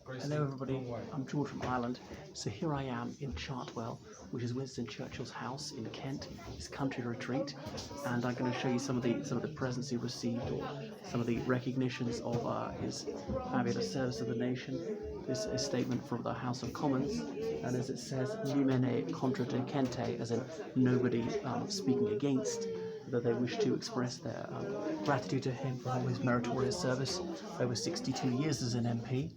Hello everybody, I'm George from Ireland. So here I am in Chartwell, which is Winston Churchill's house in Kent, his country retreat, and I'm going to show you some of the presents he received, or some of the recognitions of his fabulous service to the nation. This is a statement from the House of Commons, and as it says, "Nimene contra Kente," as in nobody speaking against, that they wish to express their gratitude to him for all his meritorious service over 62 years as an MP.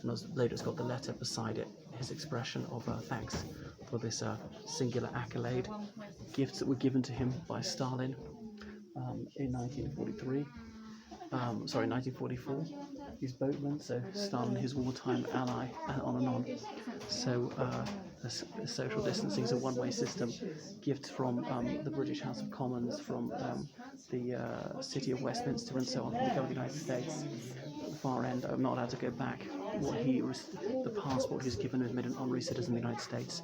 And later it's got the letter beside it, his expression of thanks for this singular accolade. Gifts that were given to him by Stalin in 1944. He's boatman, so Stalin, his wartime ally, and on and on. So the social distancing is a one-way system. Gifts from the British House of Commons, from the City of Westminster, and so on, from the government of the United States. At the far end, I'm not allowed to go back. The passport he's given him made an honorary citizen of the United States.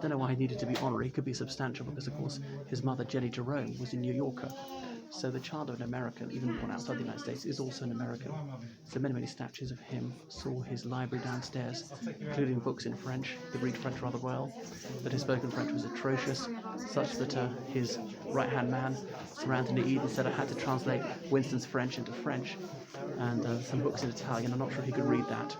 Don't know why he needed to be honorary. It could be substantial because, of course, his mother, Jenny Jerome, was a New Yorker. So the child of an American, even born outside the United States, is also an American. So many statues of him. Saw his library downstairs, including books in French. He read French rather well, but his spoken French was atrocious, such that his right-hand man, Sir Anthony Eden, said I had to translate Winston's French into French, and some books in Italian. I'm not sure he could read that.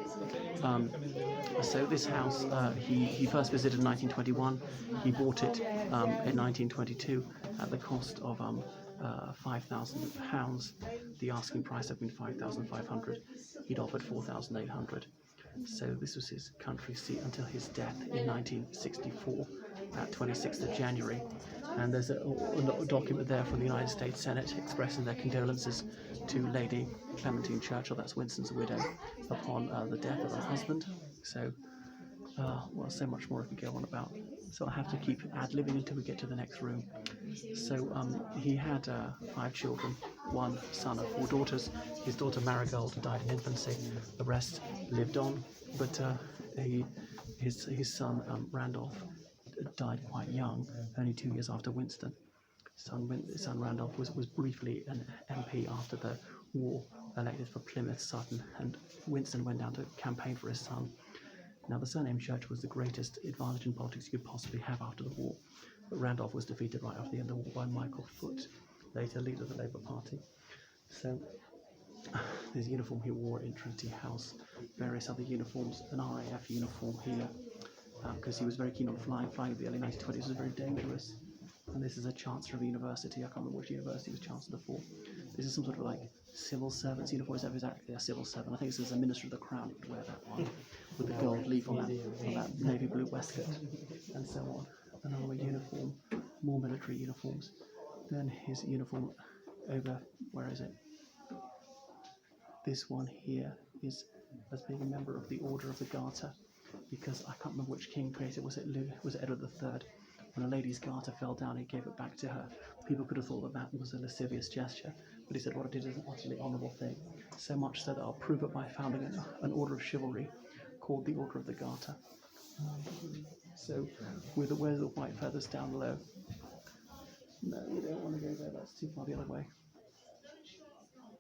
So this house, he first visited in 1921. He bought it in 1922 at the cost of £5,000. The asking price had been £5,500. He'd offered £4,800. So this was his country seat until his death in 1964, at 26th of January. And there's a document there from the United States Senate expressing their condolences to Lady Clementine Churchill, that's Winston's widow, upon the death of her husband. So, well, so much more I could go on about. So I have to keep ad-libbing until we get to the next room. So he had 5 children, 1 son and 4 daughters. His daughter Marigold died in infancy. The rest lived on, but his son Randolph died quite young, only 2 years after Winston. Son Randolph was briefly an MP after the war, elected for Plymouth, Sutton, and Winston went down to campaign for his son. Now, the surname Church was the greatest advantage in politics you could possibly have after the war, but Randolph was defeated right after the end of the war by Michael Foot, later leader of the Labour Party. So, his uniform he wore in Trinity House, various other uniforms, an RAF uniform here, because he was very keen on flying. Flying in the early 1920s was very dangerous. And this is a chancellor of a university. I can't remember which university he was chancellor for. This is some sort of like civil servant's uniform. It's exactly a civil servant. I think this is a minister of the crown. He would wear that one with the gold leaf on that navy blue waistcoat, and so on. An army uniform, more military uniforms. Then his uniform over, where is it? This one here is as being a member of the Order of the Garter, because I can't remember which king created it. Was it Edward III? When a lady's garter fell down, he gave it back to her. People could have thought that was a lascivious gesture, but he said what it did is an utterly honourable thing. So much so that I'll prove it by founding an order of chivalry called the Order of the Garter. So, where's the white feathers down low? No, we don't want to go there. That's too far the other way.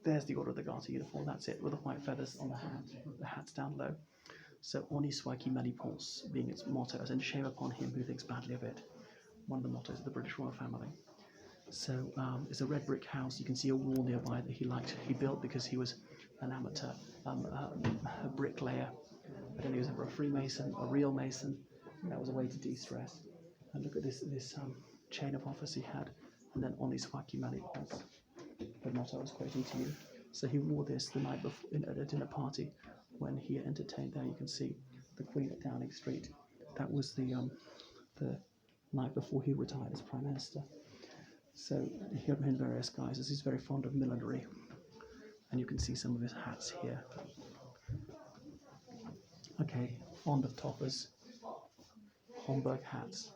There's the Order of the Garter uniform. That's it, with the white feathers on the hat. The hat's down low. So, Honi soit qui mal y pense, being its motto, as in shame upon him who thinks badly of it. One of the mottos of the British royal family. So it's a red brick house. You can see a wall nearby that he built because he was an amateur a bricklayer. But then he was ever a Freemason, a real Mason. And that was a way to de-stress. And look at this chain of office he had. And then Honi soit qui mal y pense, the motto I was quoting to you. So he wore this the night before at a dinner party when he entertained. There you can see the Queen at Downing Street. That was the night before he retired as Prime Minister. So he had him in various guises. He's very fond of millinery, and you can see some of his hats here. Okay, fond of toppers, Homburg hats,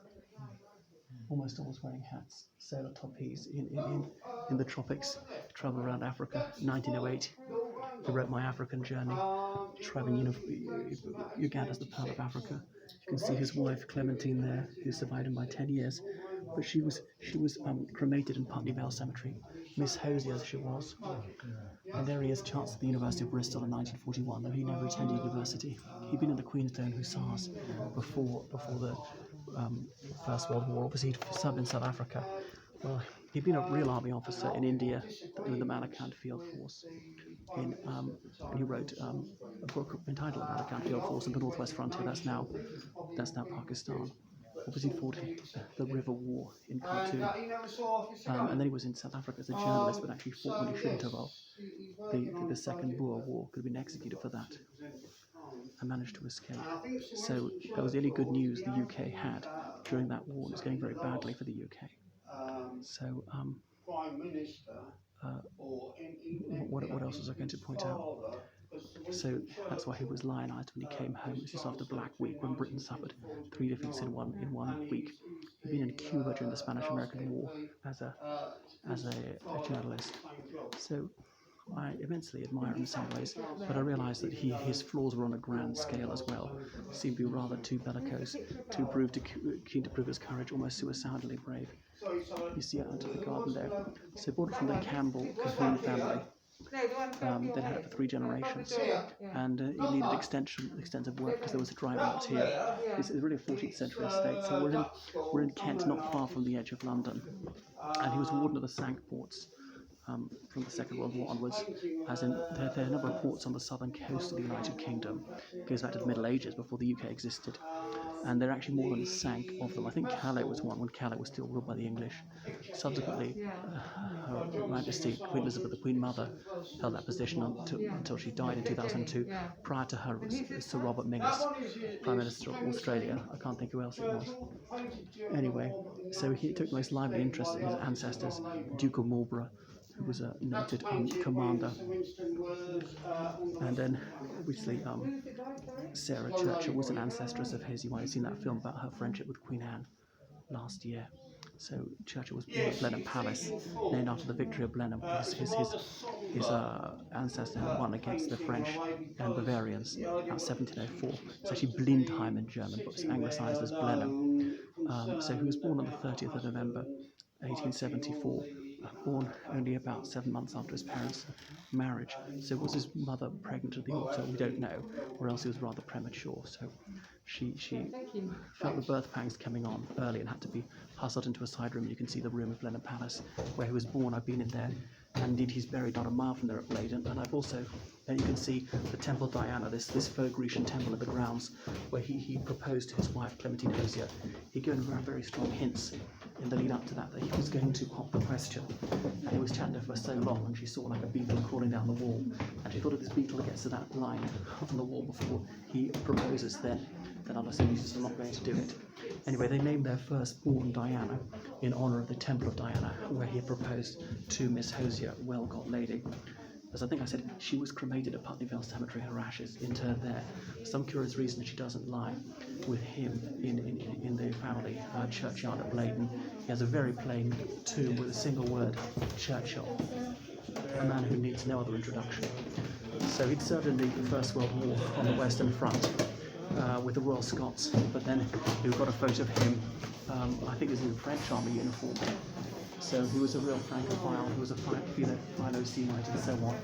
almost always wearing hats. Sailor toppies in the tropics. Travel around Africa. 1908, he wrote My African Journey, traveling Uganda's the Pearl of Africa. You can see his wife Clementine there, who survived him by 10 years. but she was cremated in Putney Vale Cemetery, Miss Hosier as she was. And there he is, Chancellor of the University of Bristol in 1941, though he never attended university. He'd been in the Queenstown Hussars before the First World War. Obviously, he'd served in South Africa. Well, he'd been a real army officer in India in the Malakand Field Force. And he wrote a book entitled Malakand Field Force in the Northwest Frontier. That's now Pakistan. Obviously fought the River War in Khartoum. And then he was in South Africa as a journalist, but actually fought when he shouldn't have. The Second Boer War, could have been executed for that, and managed to escape. So that was the only good news the UK had during that war. It was going very badly for the UK. So what else was I going to point out? So that's why he was lionised when he came home. It was just after Black Week, when Britain suffered 3 defeats in one week. He'd been in Cuba during the Spanish-American War as a journalist. So I immensely admire him in some ways, but I realised that his flaws were on a grand scale as well. He seemed to be rather too bellicose, keen to prove his courage, almost suicidally brave. You see it out of the garden there. So brought it from the Campbell Cahoon family. They'd had it for 3 generations, and it needed extensive work because there was a dry rot here. It's really a 14th century estate, so we're in Kent, not far from the edge of London, and he was warden of the Cinque Ports from the Second World War onwards, as in there are a number of ports on the southern coast of the United Kingdom. It goes back to the Middle Ages, before the UK existed. And there are actually more than 5 of them. I think Calais was one, when Calais was still ruled by the English. Subsequently, Her Majesty Queen Elizabeth, the Queen Mother, held that position until she died in 2002. Prior to her was Sir Robert Mingus, Prime Minister of Australia. I can't think who else it was. Anyway, so he took the most lively interest in his ancestors, Duke of Marlborough, who was a noted commander, and then obviously Sarah Churchill was an ancestress of his. You might have seen that film about her friendship with Queen Anne last year. So Churchill was born at Blenheim Palace, named after the victory of Blenheim, because his ancestor had won against the French and Bavarians about 1704. It's actually Blindheim in German, but it's anglicised as Blenheim. So he was born on the 30th of November 1874, born only about 7 months after his parents' marriage. So was his mother pregnant at the altar? We don't know, or else he was rather premature. So she felt the birth pangs coming on early and had to be hustled into a side room. You can see the room of Blenheim Palace where he was born. I've been in there, and indeed he's buried not a mile from there at Bladen. And I've also, you can see the Temple of Diana, this faux Grecian temple in the grounds where he proposed to his wife Clementine Hosier. He'd given her very strong hints in the lead up to that he was going to pop the question, and he was chatting to her for so long, and she saw like a beetle crawling down the wall, and she thought if this beetle gets to that line on the wall before he proposes, then I'm assuming she's not going to do it. Anyway, they named their firstborn Diana in honour of the Temple of Diana, where he had proposed to Miss Hosier, well-got lady. As I think I said, she was cremated at Putney Vale Cemetery, her ashes interred there. For some curious reason, she doesn't lie with him in the family churchyard at Bladen. He has a very plain tomb with a single word, Churchill, a man who needs no other introduction. So he'd served in the First World War on the Western Front with the Royal Scots, but then we've got a photo of him, I think it was in a French army uniform. So he was a real Francophile, he was a Philo Semite and so on.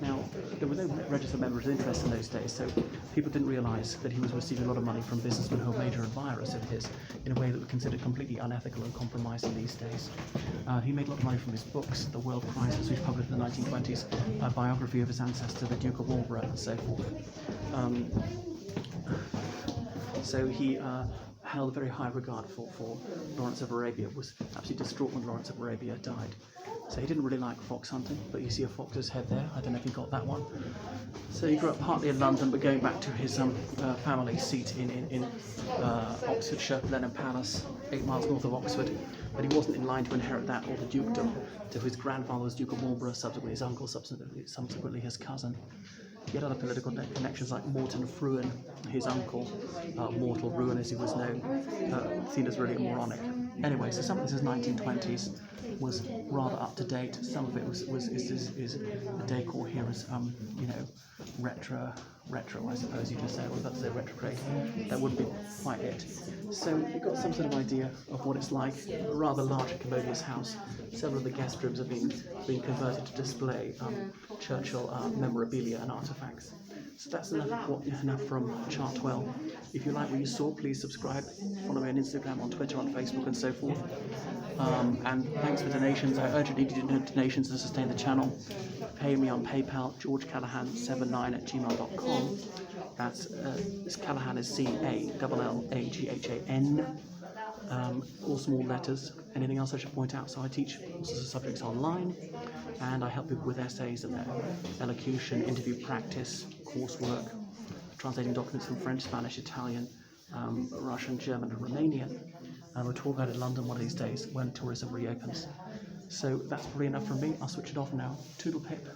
Now, there were no registered members of interest in those days, so people didn't realise that he was receiving a lot of money from businessmen who were major admirers of his in a way that was considered completely unethical and compromising these days. He made a lot of money from his books, the World Prizes, which published in the 1920s, a biography of his ancestor, the Duke of Marlborough, and so forth. So he held a very high regard for Lawrence of Arabia, was absolutely distraught when Lawrence of Arabia died. So he didn't really like fox hunting, but you see a fox's head there. I don't know if he got that one. So he grew up partly in London, but going back to his family seat in Oxfordshire, Blenheim Palace, 8 miles north of Oxford. But he wasn't in line to inherit that or the dukedom. So his grandfather was Duke of Marlborough, subsequently his uncle, subsequently his cousin. He had other political connections like Morton Fruin, his uncle, Mortal Ruin as he was known, seen as really moronic. Anyway, so some of this is 1920s, was rather up to date. Some of it is the decor here is you know, retro, I suppose you can say. I was about to say retrograde. That would be quite it. So you've got some sort of idea of what it's like. A rather large and commodious house. Several of the guest rooms have been converted to display Churchill memorabilia and artefacts. So that's enough from Chartwell. If you like what you saw, please subscribe. Follow me on Instagram, on Twitter, on Facebook, and so forth. And thanks for donations. I urgently need donations to sustain the channel. Pay me on PayPal, georgecallahan79@gmail.com. That's this Callahan is CALLAGHAN. All small letters. Anything else I should point out? So I teach all sorts of subjects online, and I help people with essays and their elocution, interview practice, coursework, translating documents from French, Spanish, Italian, Russian, German, and Romanian. And we'll tour guide in London one of these days when tourism reopens. So that's probably enough from me. I'll switch it off now. Toodle pip.